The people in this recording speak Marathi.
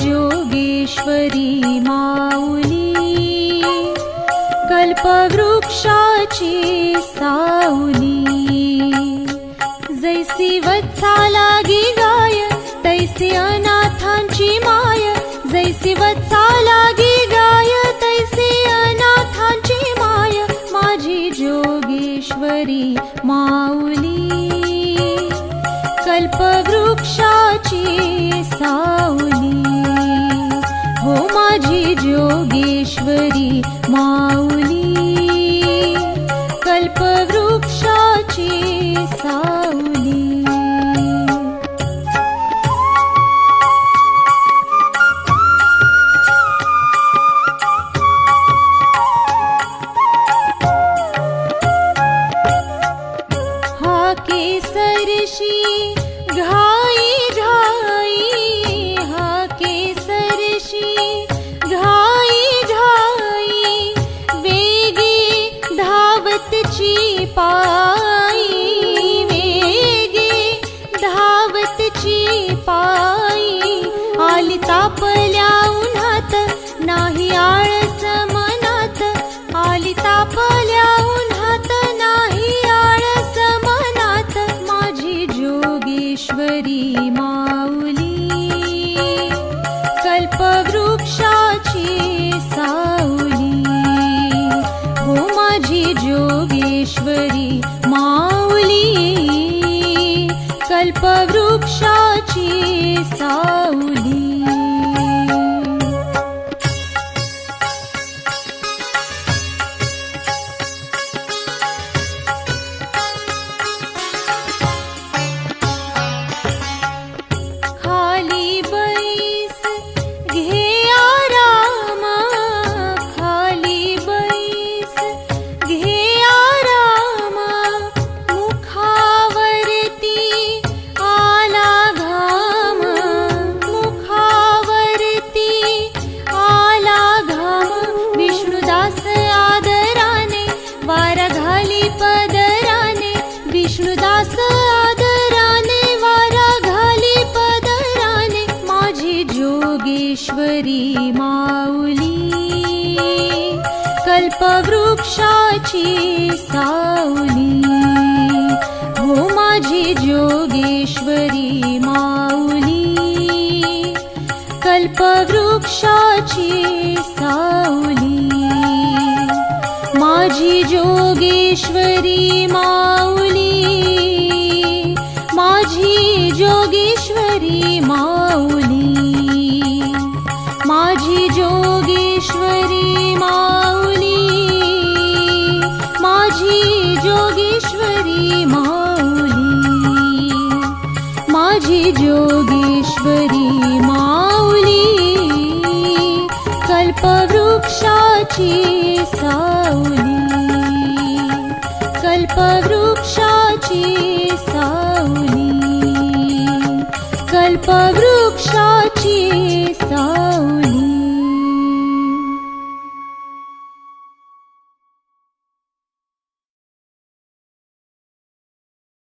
जोगेश्वरी माऊली, कल्पवृक्षाची सावली। जैसी वत्साला गी गाय तैसी अनाथांची माय, जैसी वत्साला गी गाय तैसी अनाथांची माय। माझी जोगेश्वरी माऊली, कल्पवृक्षाची सावली। हो माझी जोगेश्वरी माऊली, कल्पवृक्षाची सावली। हा केसरशी घाई घाई, हा केसरशी घाई घाई, वेगी धावतची पायी, वेगी धावतची पायी। आली तापल्या उन्हात नाही आळस मनात, आली तापल्या उन्हात नाही आळस मनात। माझी जोगेश्वरी माऊली, कल्पवृक्षाची सावली। हो माझी जोगेश्वरी माऊली, कल्पवृक्षाची सावली। खाली बैस घे आराम, खाली बैस घे आराम। मुखावरती आला घाम, मुखावरती आला घाम। विष्णुदास आदराने वारा घाली पदराने, विष्णुदास आदराने वारा घाली पदराने। माझी जोगेश्वरी माऊली, कल्पवृक्षाची सावली। हो माझी जोगेश्वरी माऊली, कल्पवृक्षाची सावली। माझी जोगेश्वरी माऊली, माझी जोगेश्वरी माऊली, माझी जोगेश्वरी माऊली, माझी जोगेश्वरी माऊली, माझी जोगेश्वरी माऊली, कल्पवृक्षाची